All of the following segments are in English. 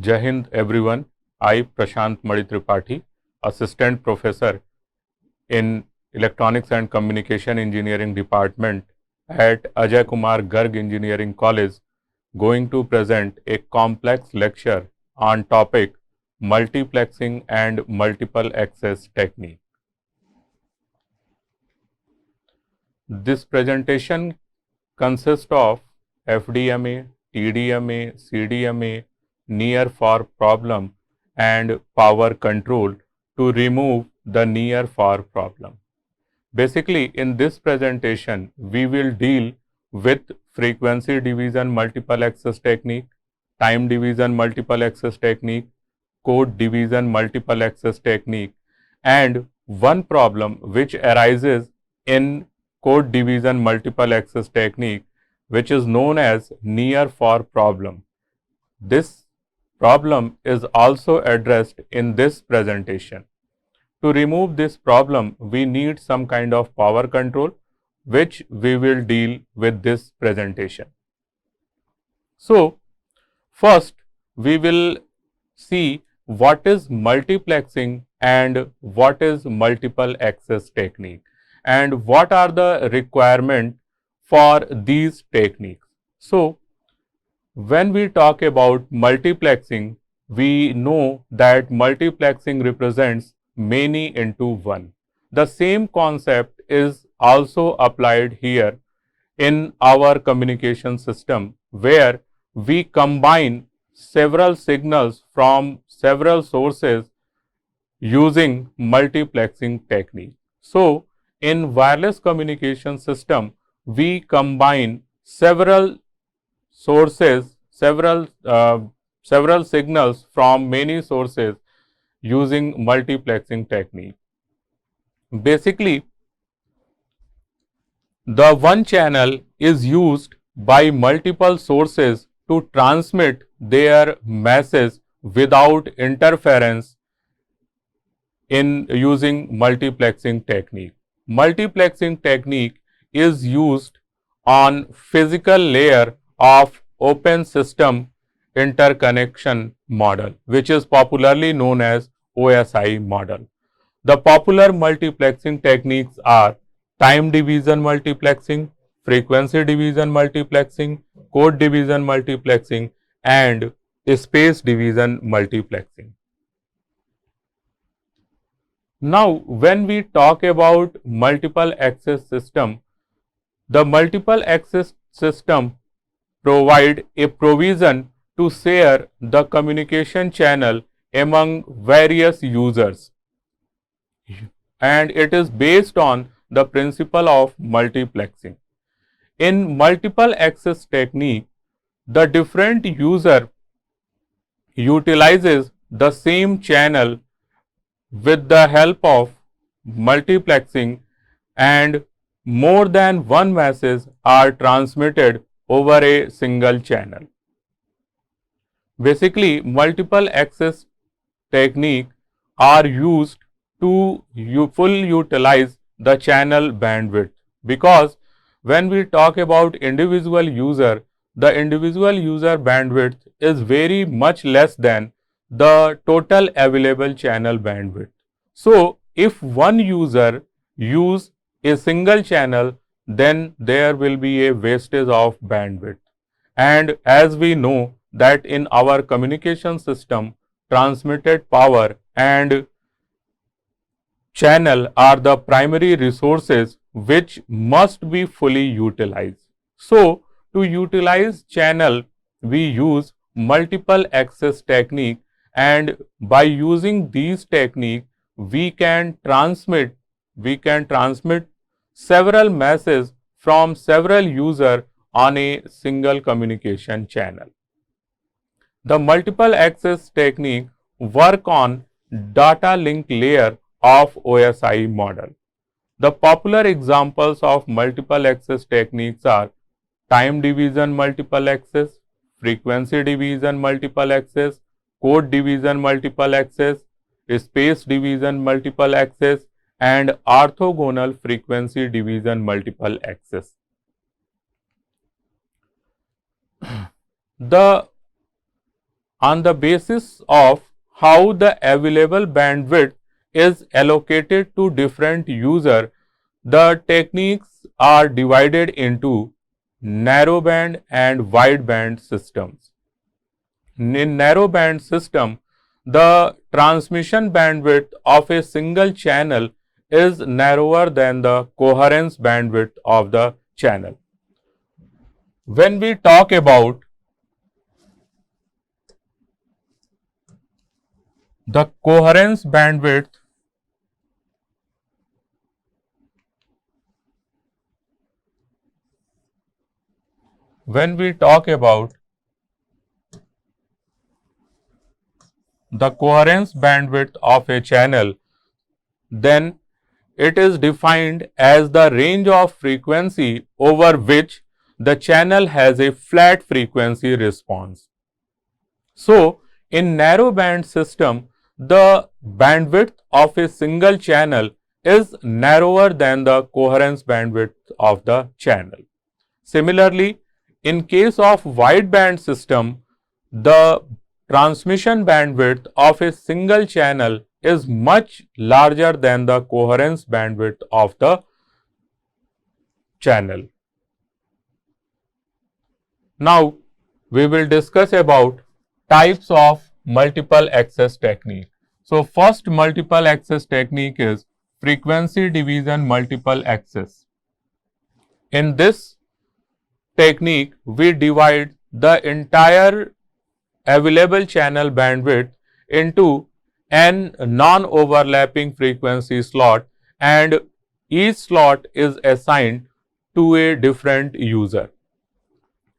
Jai Hind everyone. I, Prashant, Assistant Professor in Electronics and Communication Engineering Department at Ajay Kumar Garg Engineering College, going to present a complex lecture on topic multiplexing and multiple access technique. This presentation consists of FDMA, TDMA, CDMA, near for problem and power control to remove the near for problem. Basically, in this presentation, we will deal with frequency division multiple access technique, time division multiple access technique, code division multiple access technique, and one problem which arises in code division multiple access technique, which is known as near for problem. This problem is also addressed in this presentation. To remove this problem, we need some kind of power control, which we will deal with this presentation. So, first we will see what is multiplexing and what is multiple access technique and what are the requirements for these techniques. So, when we talk about multiplexing, we know that multiplexing represents many into one. The same concept is also applied here in our communication system, where we combine several signals from several sources using multiplexing technique. So, in wireless communication system, we combine several sources, several signals from many sources using multiplexing technique. Basically, the one channel is used by multiple sources to transmit their message without interference in using multiplexing technique. Multiplexing technique is used on physical layer of open system interconnection model, which is popularly known as OSI model. The popular multiplexing techniques are time division multiplexing, frequency division multiplexing, code division multiplexing, and space division multiplexing. Now, when we talk about multiple access system, the multiple access system provide a provision to share the communication channel among various users, and it is based on the principle of multiplexing. In multiple access technique, the different user utilizes the same channel with the help of multiplexing, and more than one message are transmitted over a single channel. Basically, multiple access technique are used to fully utilize the channel bandwidth, because when we talk about individual user, the individual user bandwidth is very much less than the total available channel bandwidth. So, if one user use a single channel, then there will be a wastage of bandwidth. And as we know that in our communication system, transmitted power and channel are the primary resources which must be fully utilized. So, to utilize channel, we use multiple access technique, and by using these technique, we can transmit several messages from several users on a single communication channel. The multiple access technique work on data link layer of OSI model. The popular examples of multiple access techniques are time division multiple access, frequency division multiple access, code division multiple access, space division multiple access, and orthogonal frequency division multiple access. The on the basis of how the available bandwidth is allocated to different users. The techniques are divided into narrowband and wideband systems. In narrowband system, the transmission bandwidth of a single channel is narrower than the coherence bandwidth of the channel. When we talk about the coherence bandwidth, when we talk about the coherence bandwidth of a channel, then it is defined as the range of frequency over which the channel has a flat frequency response. So, in narrowband system, the bandwidth of a single channel is narrower than the coherence bandwidth of the channel. Similarly, in case of wideband system, the transmission bandwidth of a single channel is much larger than the coherence bandwidth of the channel. Now, we will discuss about types of multiple access technique. So, first multiple access technique is frequency division multiple access. In this technique, we divide the entire available channel bandwidth into n non-overlapping frequency slot, and each slot is assigned to a different user.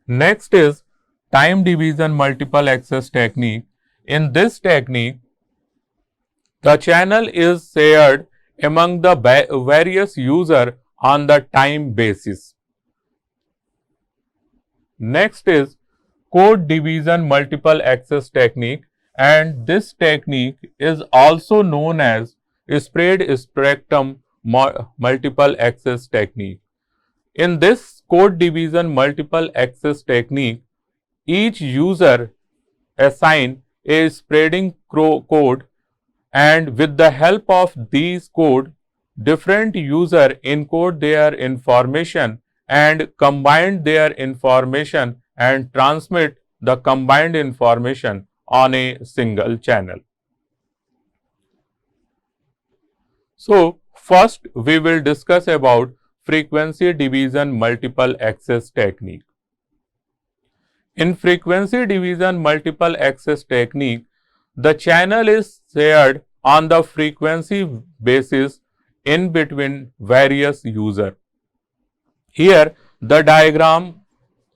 Next is time division multiple access technique. In this technique, the channel is shared among the various users on the time basis. Next is code division multiple access technique, and this technique is also known as spread spectrum multiple access technique. In this code division multiple access technique, each user assign a spreading code, and with the help of these code, different users encode their information and combine their information and transmit the combined information on a single channel. So, first we will discuss about frequency division multiple access technique. In frequency division multiple access technique, the channel is shared on the frequency basis in between various users. Here, the diagram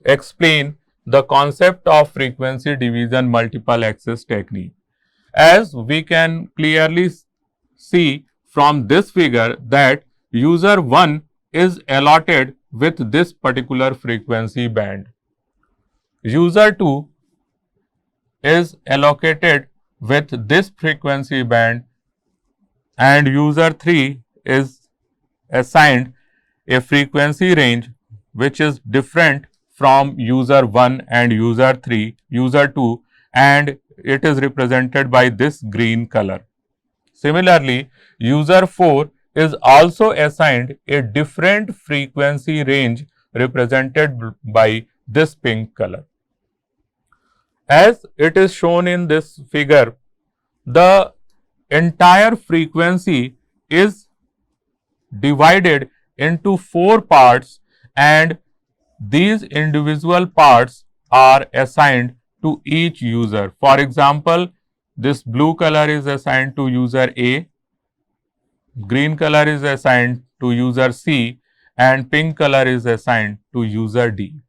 explains the concept of frequency division multiple access technique. As we can clearly see from this figure that user 1 is allotted with this particular frequency band. User 2 is allocated with this frequency band, and user 3 is assigned a frequency range which is different from user 1 and user 3, user 2, and it is represented by this green color. Similarly, user 4 is also assigned a different frequency range represented by this pink color. As it is shown in this figure, the entire frequency is divided into 4 parts, and these individual parts are assigned to each user. For example, this blue color is assigned to user A, green color is assigned to user C, and pink color is assigned to user D.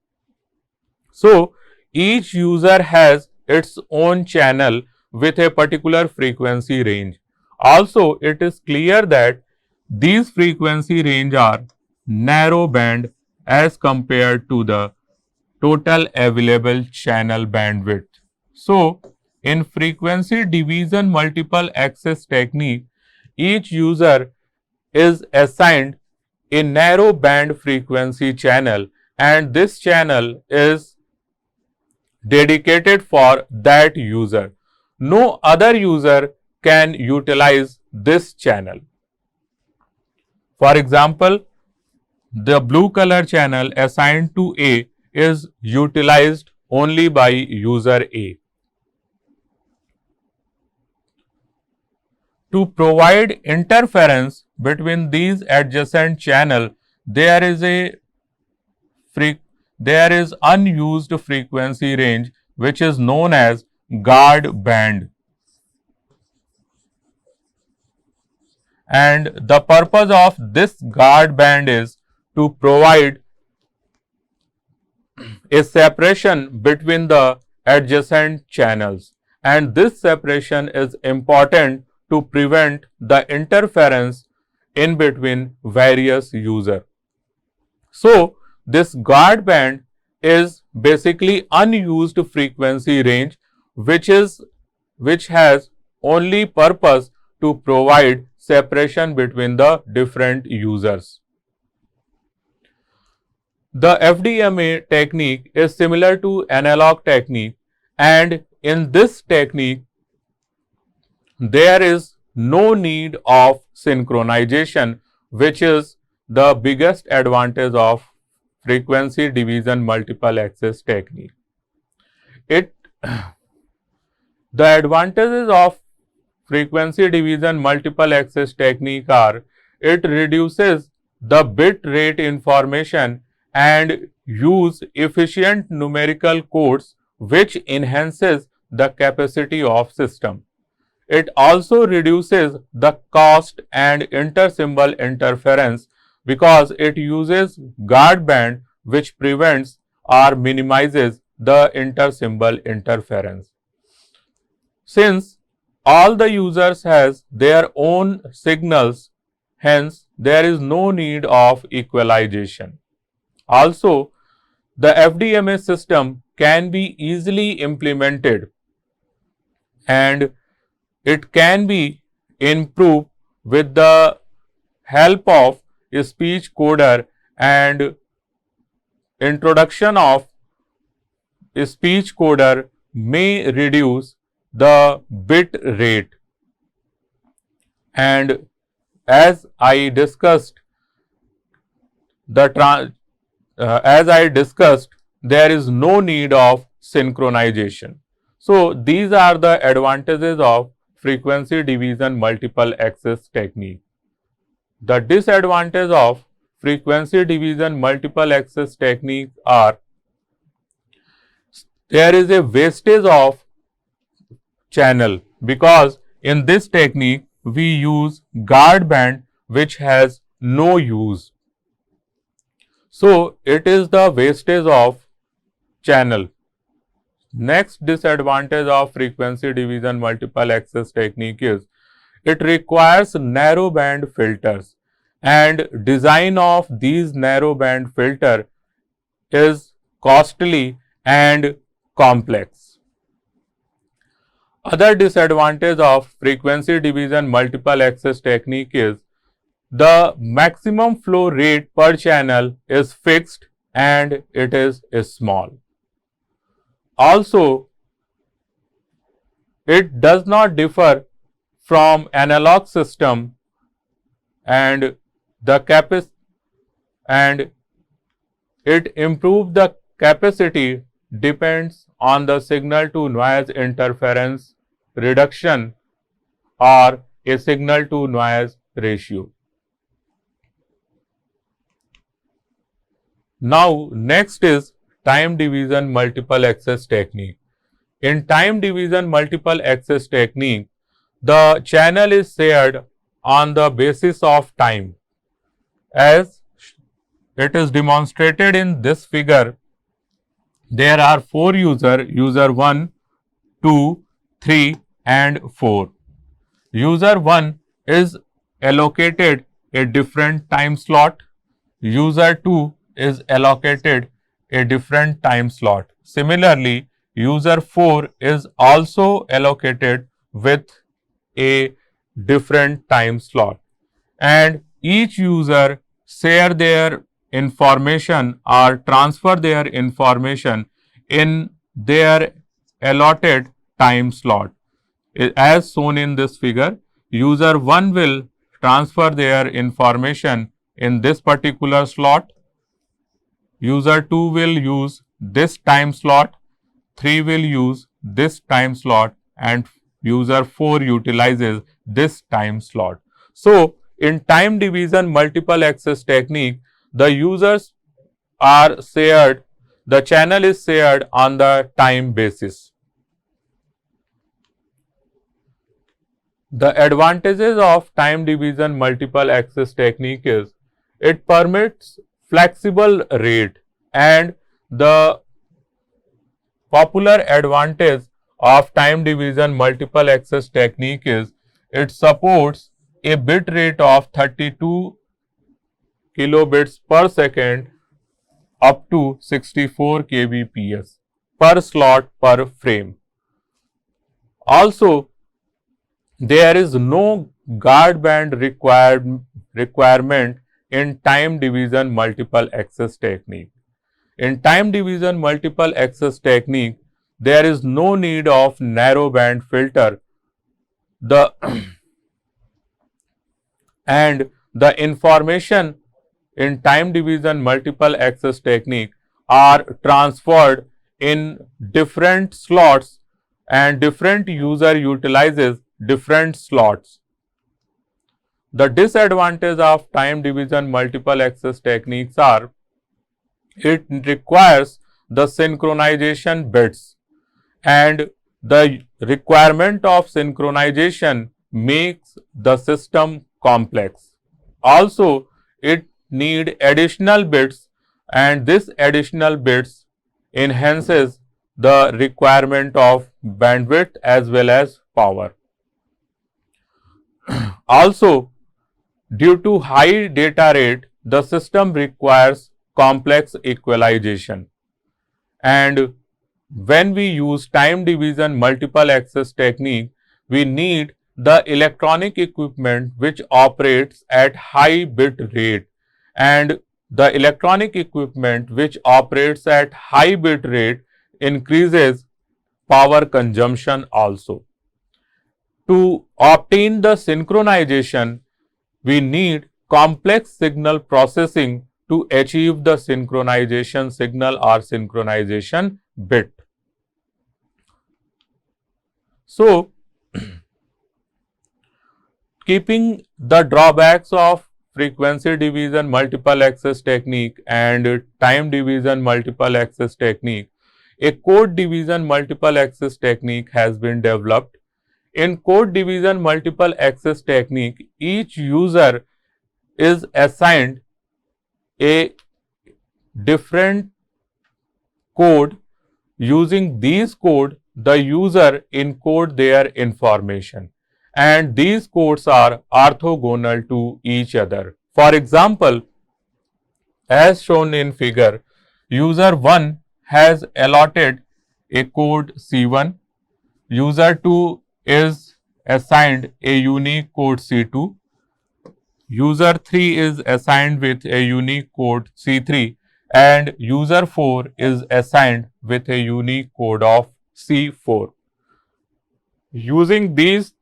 So, each user has its own channel with a particular frequency range. Also, it is clear that these frequency range are narrow band as compared to the total available channel bandwidth. So, in frequency division multiple access technique, each user is assigned a narrow band frequency channel, and this channel is dedicated for that user. No other user can utilize this channel. For example, the blue color channel assigned to A is utilized only by user A. To provide interference between these adjacent channels, there is unused frequency range which is known as guard band. And the purpose of this guard band is to provide a separation between the adjacent channels, and this separation is important to prevent the interference in between various users. So, this guard band is basically unused frequency range which has only purpose to provide separation between the different users. The FDMA technique is similar to analog technique, and in this technique there is no need of synchronization, which is the biggest advantage of frequency division multiple access technique. The advantages of frequency division multiple access technique are: it reduces the bit rate information and use efficient numerical codes which enhances the capacity of system. It also reduces the cost and inter-symbol interference because it uses guard band which prevents or minimizes the inter-symbol interference. Since all the users has their own signals, hence there is no need of equalization. Also, the FDMA system can be easily implemented and it can be improved with the help of a speech coder, and introduction of a speech coder may reduce the bit rate. And as I discussed, there is no need of synchronization. So, these are the advantages of frequency division multiple access technique. The disadvantage of frequency division multiple access technique are: there is a wastage of channel because in this technique we use guard band which has no use. So, it is the wastage of channel. Next disadvantage of frequency division multiple access technique is it requires narrow band filters, and design of these narrow band filter is costly and complex. Other disadvantage of frequency division multiple access technique is the maximum flow rate per channel is fixed and it is small. Also, it does not differ from analog system, and it improves the capacity depends on the signal to noise interference reduction or a signal to noise ratio. Now, next is time division multiple access technique. In time division multiple access technique, the channel is shared on the basis of time. As it is demonstrated in this figure, there are 4 user 1, 2, 3 and 4. User 1 is allocated a different time slot. User 2 is allocated a different time slot. Similarly, user 4 is also allocated with a different time slot, and each user share their information or transfer their information in their allotted time slot. As shown in this figure, user 1 will transfer their information in this particular slot, user 2 will use this time slot, 3 will use this time slot, and user 4 utilizes this time slot. So, in time division multiple access technique, the users are shared, the channel is shared on the time basis. The advantages of time division multiple access technique is it permits flexible rate, and the popular advantage of time division multiple access technique is it supports a bit rate of 32 kilobits per second up to 64 kbps per slot per frame. Also, there is no guard band requirement in time division multiple access technique. In time division multiple access technique, there is no need of narrow band filter. And the information in time division multiple access technique are transferred in different slots, and different user utilizes different slots. The disadvantage of time division multiple access techniques are it requires the synchronization bits, and the requirement of synchronization makes the system complex. Also, it need additional bits, and this additional bits enhances the requirement of bandwidth as well as power. Also, due to high data rate, the system requires complex equalization, and when we use time division multiple access technique, we need the electronic equipment which operates at high bit rate, and the electronic equipment which operates at high bit rate increases power consumption also. To obtain the synchronization, we need complex signal processing to achieve the synchronization signal or synchronization bit. So, keeping the drawbacks of frequency division multiple access technique and time division multiple access technique, a code division multiple access technique has been developed. In code division multiple access technique, each user is assigned a different code. Using these code, the user encode their information, and these codes are orthogonal to each other. For example, as shown in figure, user 1 has allotted a code C1, user 2 is assigned a unique code C2, user 3 is assigned with a unique code C3, and user 4 is assigned with a unique code of C4. Using these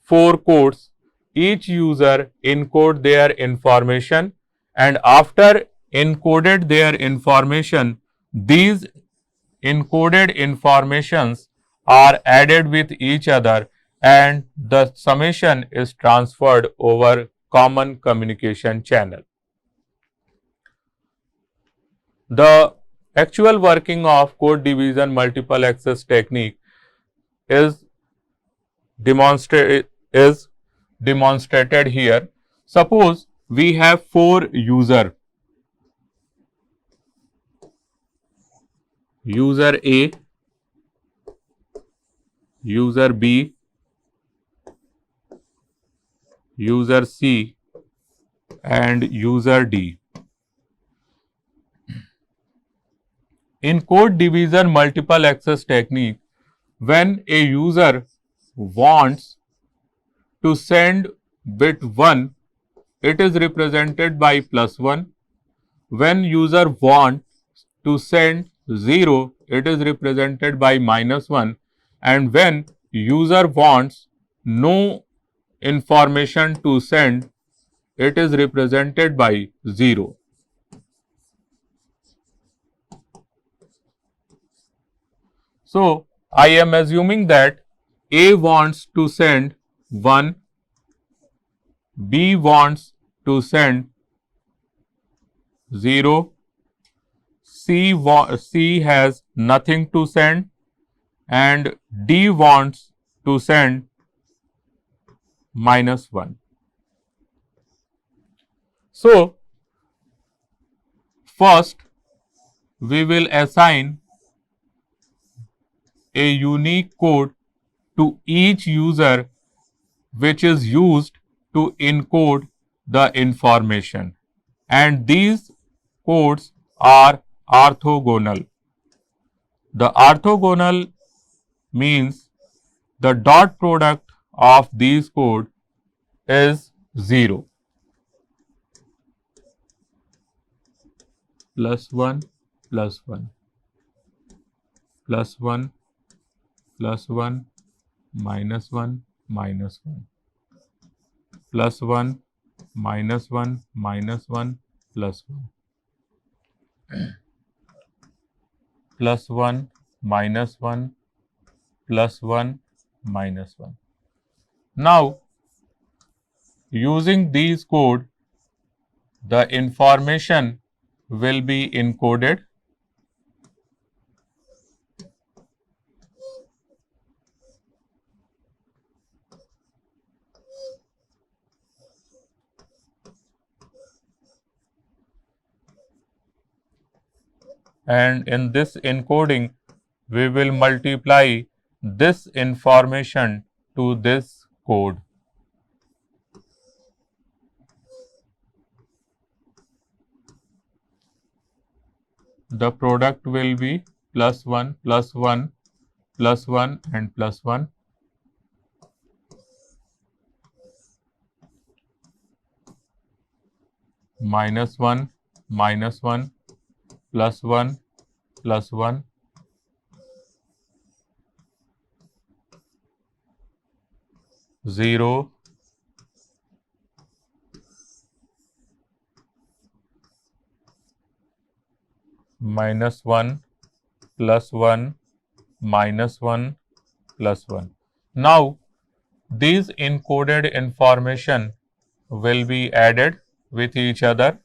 4 codes, each user encode their information, and after encoded their information, these encoded informations are added with each other, and the summation is transferred over common communication channel. The actual working of code division multiple access technique is demonstrated here. Suppose we have 4 user A, user B, user C, and user D. In code division multiple access technique, when a user wants to send bit 1, it is represented by +1. When user wants to send 0, it is represented by -1, and when user wants no information to send, it is represented by 0. So, I am assuming that A wants to send 1, B wants to send 0, C has nothing to send, and D wants to send -1. So, first we will assign a unique code to each user which is used to encode the information, and these codes are orthogonal. The orthogonal means the dot product of these code is 0, +1, +1, +1, +1, -1, -1, +1, -1, -1, +1, +1, -1, +1, -1. Now, using these code, the information will be encoded, and in this encoding we will multiply this information to this code. The product will be +1, +1, +1 and +1. -1, -1, +1, +1, 0, -1, +1, -1, +1. Now, these encoded information will be added with each other.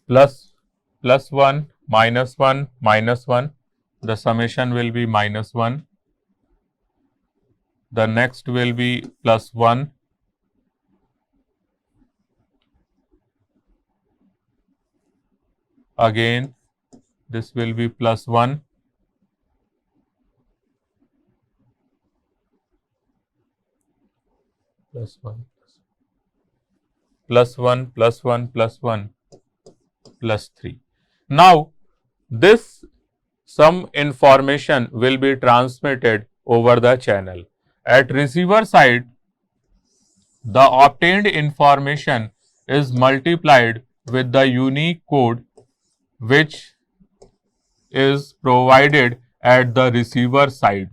+1, -1, -1, the summation will be -1. The next will be +1. Again, this will be +1. +1, +1, +1, +1, +3. Now, this some information will be transmitted over the channel. At receiver side, the obtained information is multiplied with the unique code which is provided at the receiver side.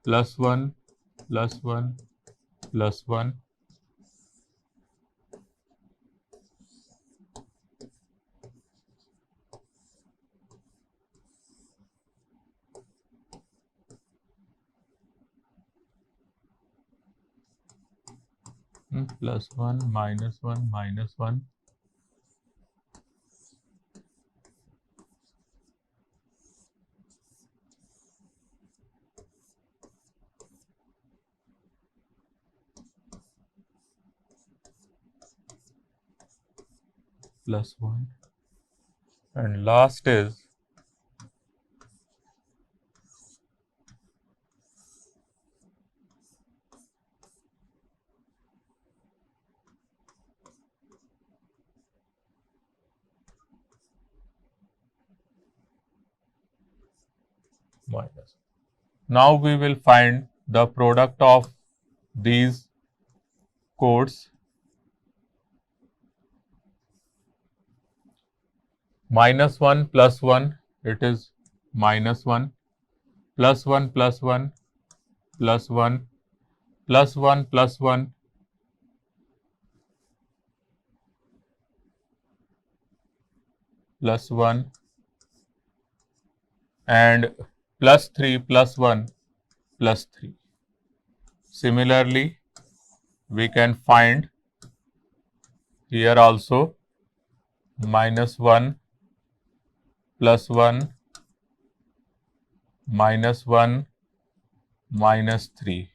+1, +1, +1, +1, -1, -1, +1, and last is minus. Now we will find the product of these codes. Minus 1 plus 1, it is minus 1, plus 1 plus 1, plus 1, plus 1 plus 1, plus 1, and plus 3 plus 1 plus 3. Similarly, we can find here also minus 1 plus 1 minus 1 minus 3.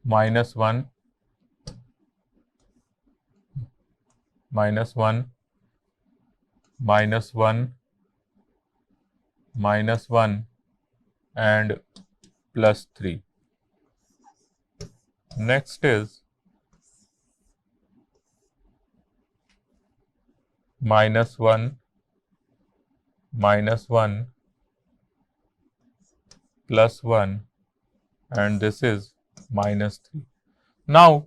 Minus 1 minus 1 minus 1 minus 1 and plus 3. Next is minus 1 minus 1 plus 1 and this is minus 3. Now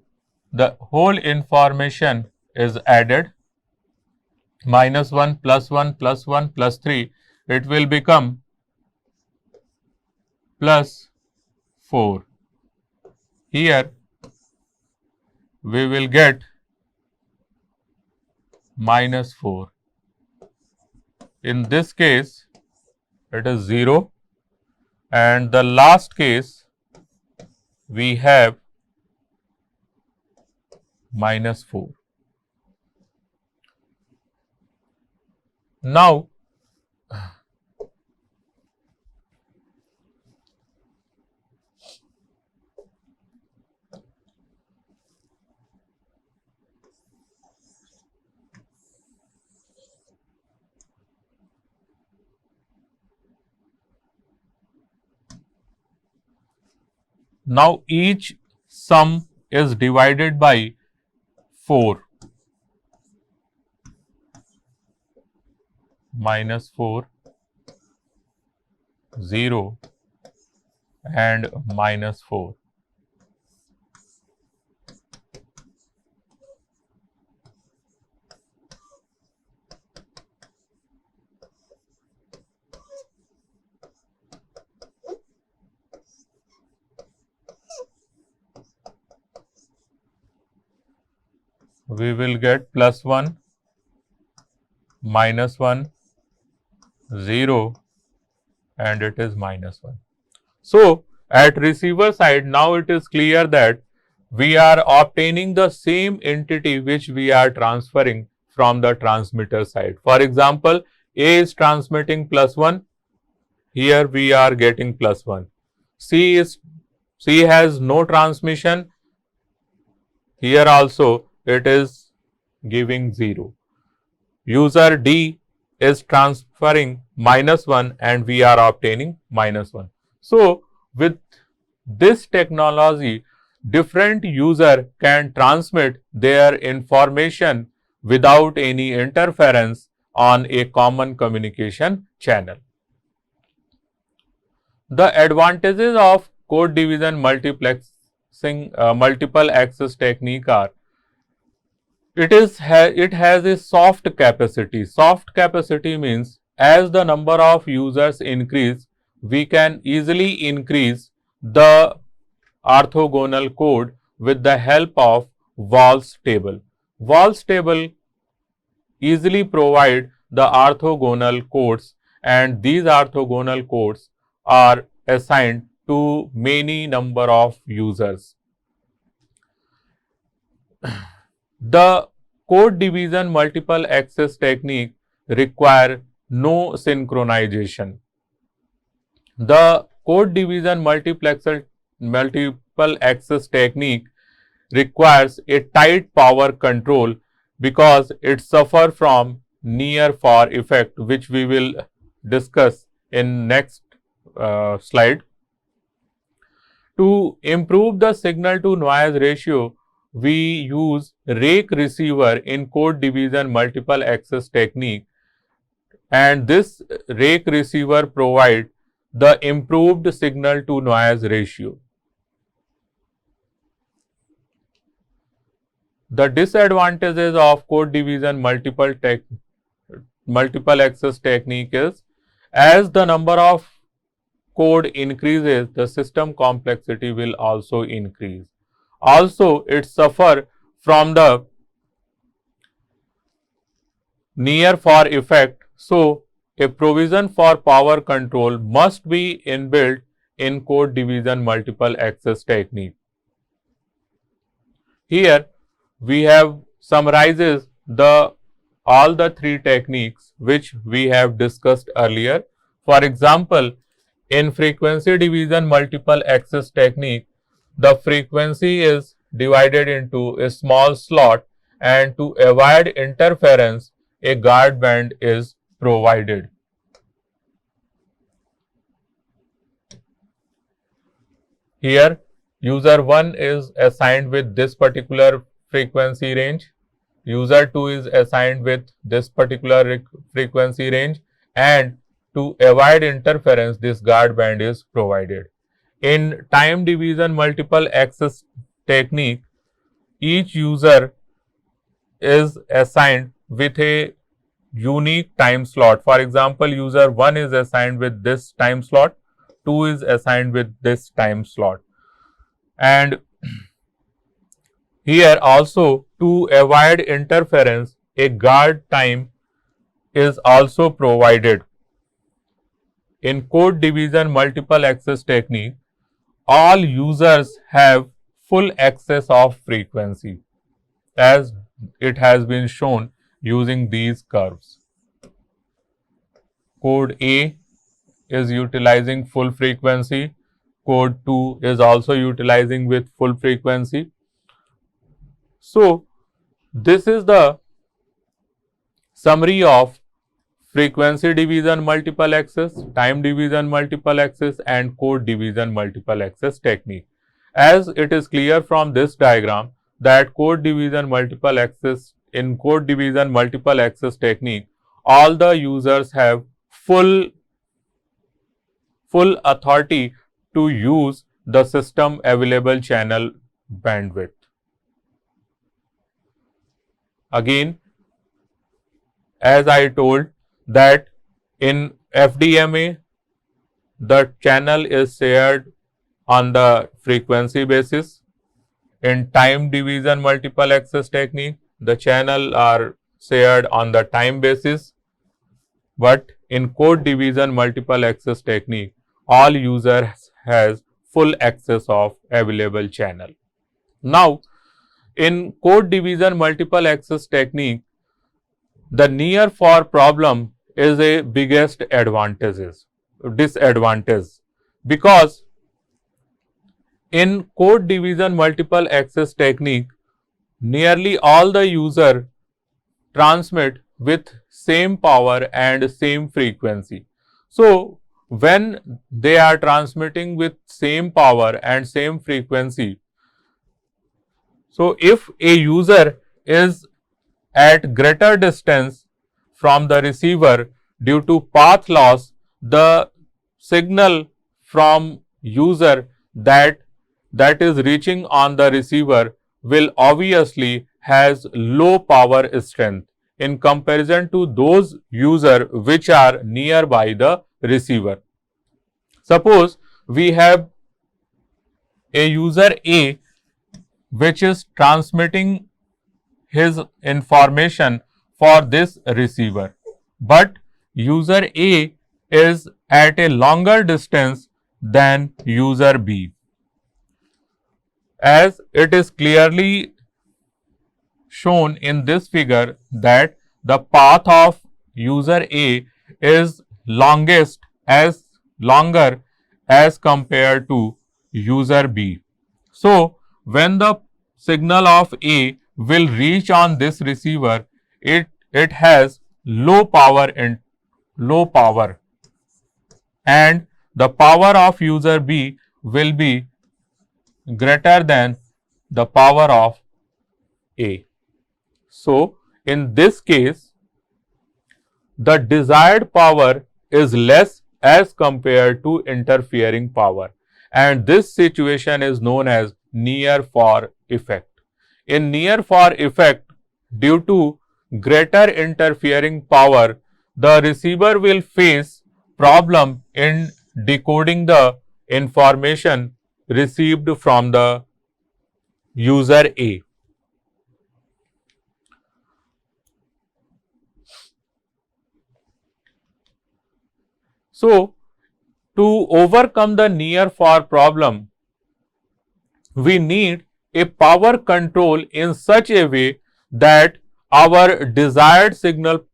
the whole information is added. Minus 1 plus 1 plus 1 plus 3, it will become plus 4. Here we will get minus 4. In this case it is 0 and the last case we have minus 4. Now each sum is divided by 4. Minus 4, 0 and minus 4. We will get plus 1, minus 1, 0 and it is minus 1. So at receiver side now it is clear that we are obtaining the same entity which we are transferring from the transmitter side. For example, A is transmitting plus 1, here we are getting plus 1. C has no transmission, here also it is giving 0. User D is transferring minus 1 and we are obtaining minus 1. So with this technology, different user can transmit their information without any interference on a common communication channel. The advantages of code division multiplexing multiple access technique are: it has a soft capacity. Soft capacity means as the number of users increase, we can easily increase the orthogonal code with the help of Walls table. Walls table easily provide the orthogonal codes and these orthogonal codes are assigned to many number of users. The code division multiple access technique require no synchronization. The code division multiple access technique requires a tight power control because it suffers from near far effect, which we will discuss in next slide. To improve the signal to noise ratio, we use rake receiver in code division multiple access technique, and this rake receiver provide the improved signal to noise ratio. The disadvantages of code division multiple access technique is, as the number of code increases, the system complexity will also increase. Also, it suffer from the near for effect. So, a provision for power control must be inbuilt in code division multiple access technique. Here we have summarizes all the three techniques which we have discussed earlier. For example, in frequency division multiple access technique, the frequency is divided into a small slot, and to avoid interference, a guard band is provided. Here, user 1 is assigned with this particular frequency range, user 2 is assigned with this particular frequency range, and to avoid interference, this guard band is provided. In time division multiple access technique, each user is assigned with a unique time slot. For example, user 1 is assigned with this time slot, 2 is assigned with this time slot. And here also, to avoid interference, a guard time is also provided. In code division multiple access technique, all users have full access of frequency, as it has been shown using these curves. Code A is utilizing full frequency, code 2 is also utilizing with full frequency. So, this is the summary of frequency division multiple access, time division multiple access, and code division multiple access technique. As it is clear from this diagram that code division multiple access, in code division multiple access technique, all the users have full authority to use the system available channel bandwidth. Again, as I told that in FDMA, the channel is shared on the frequency basis. In time division multiple access technique, the channel are shared on the time basis. But in code division multiple access technique, all users has full access of available channel. Now, in code division multiple access technique, the near for problem is a biggest disadvantage, because in code division multiple access technique, nearly all the user transmit with same power and same frequency. So, when they are transmitting with same power and same frequency, so if a user is at greater distance from the receiver due to path loss, the signal from user that is reaching on the receiver will obviously has low power strength in comparison to those user which are nearby the receiver. Suppose we have a user A which is transmitting his information for this receiver, but user A is at a longer distance than user B. As it is clearly shown in this figure that the path of user A is longer as compared to user B. So, when the signal of A will reach on this receiver, it has low power, and the power of user B will be greater than the power of A. So, in this case, the desired power is less as compared to interfering power, and this situation is known as near far effect. In near far effect, due to greater interfering power, the receiver will face problem in decoding the information received from the user A. So, to overcome the near far problem, we need a power control in such a way that our desired signal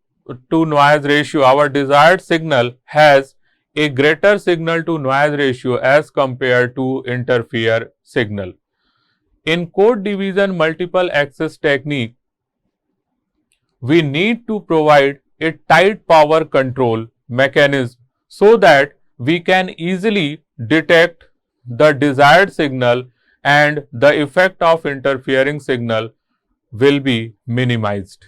to noise ratio, our desired signal has a greater signal to noise ratio as compared to interfere signal. In code division multiple access technique, we need to provide a tight power control mechanism so that we can easily detect the desired signal and the effect of interfering signal will be minimized.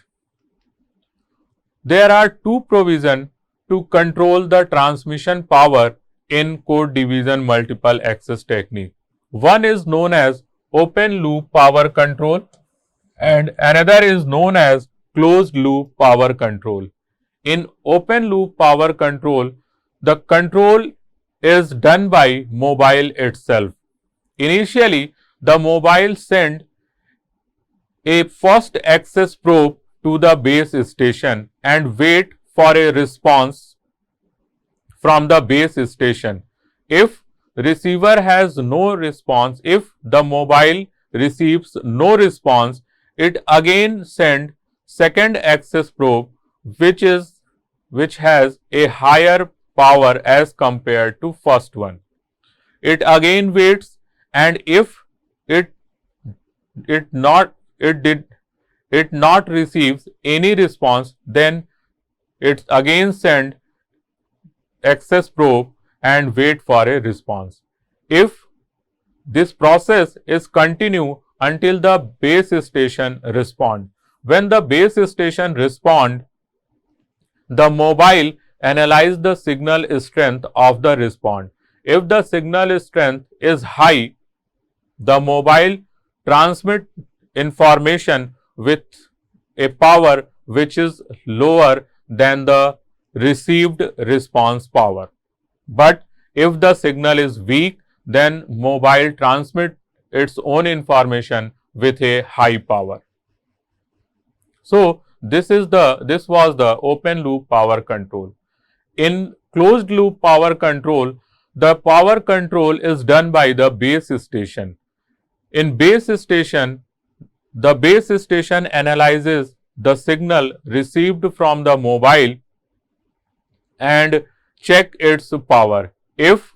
There are two provisions to control the transmission power in code division multiple access technique. One is known as open loop power control and another is known as closed loop power control. In open loop power control, the control is done by mobile itself. Initially, the mobile send a first access probe to the base station and wait for a response from the base station. If receiver has no response, if the mobile receives no response, it again send second access probe which has a higher power as compared to first one. It again waits, and if it not receives any response, then it again send access probe and wait for a response. If this process is continue until the base station respond. When the base station respond, the mobile analyze the signal strength of the response. If the signal strength is high, the mobile transmit information with a power which is lower than the received response power. But if the signal is weak, then mobile transmit its own information with a high power. So this was the open loop power control. In closed loop power control, the power control is done by the base station. In base station, the base station analyzes the signal received from the mobile and check its power. If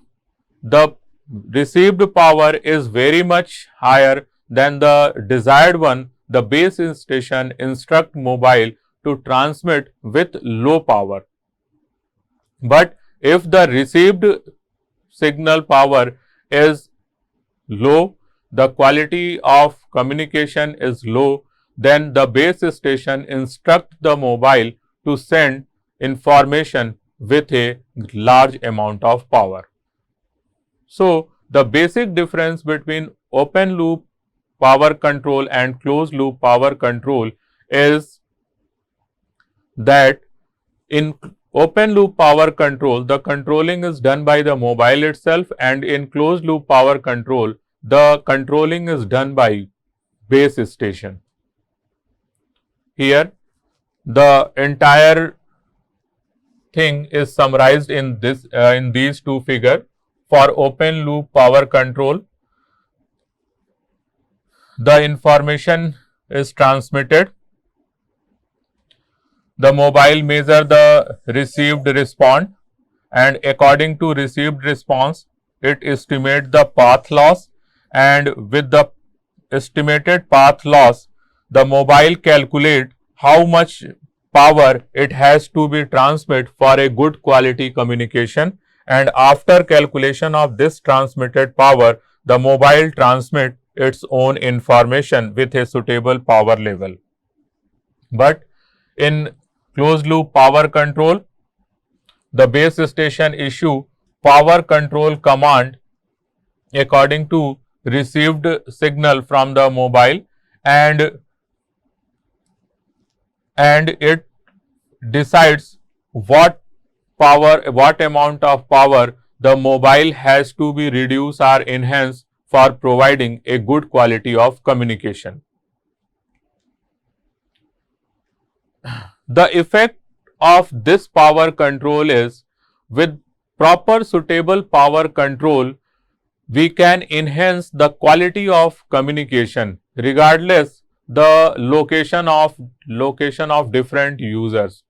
the received power is very much higher than the desired one, the base station instruct mobile to transmit with low power. But if the received signal power is low, the quality of communication is low, then the base station instruct the mobile to send information with a large amount of power. So the basic difference between open loop power control and closed loop power control is that in open loop power control, the controlling is done by the mobile itself, and in closed loop power control, the controlling is done by base station. Here, the entire thing is summarized in these two figures. For open loop power control, the information is transmitted. The mobile measure the received response, and according to received response, it estimates the path loss, and with the estimated path loss, the mobile calculate how much power it has to be transmit for a good quality communication, and after calculation of this transmitted power, the mobile transmit its own information with a suitable power level. But in closed loop power control, the base station issue power control command according to received signal from the mobile, and it decides what amount of power the mobile has to be reduced or enhanced for providing a good quality of communication. The effect of this power control is, with proper suitable power control, we can enhance the quality of communication regardless the location of different users.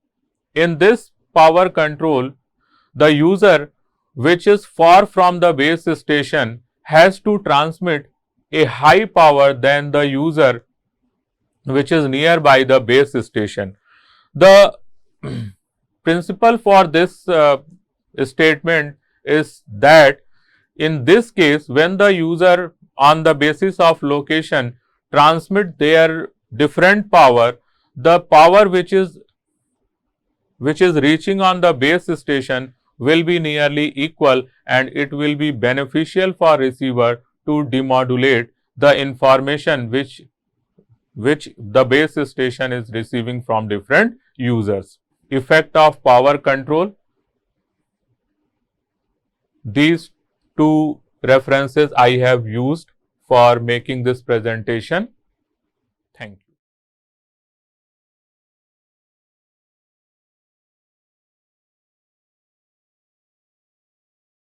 In this power control, the user which is far from the base station has to transmit a high power than the user which is nearby the base station. The principle for this statement is that in this case, when the user on the basis of location transmit their different power, the power which is reaching on the base station will be nearly equal, and it will be beneficial for receiver to demodulate the information which the base station is receiving from different users. Effect of power control. These two references I have used for making this presentation. Thank you.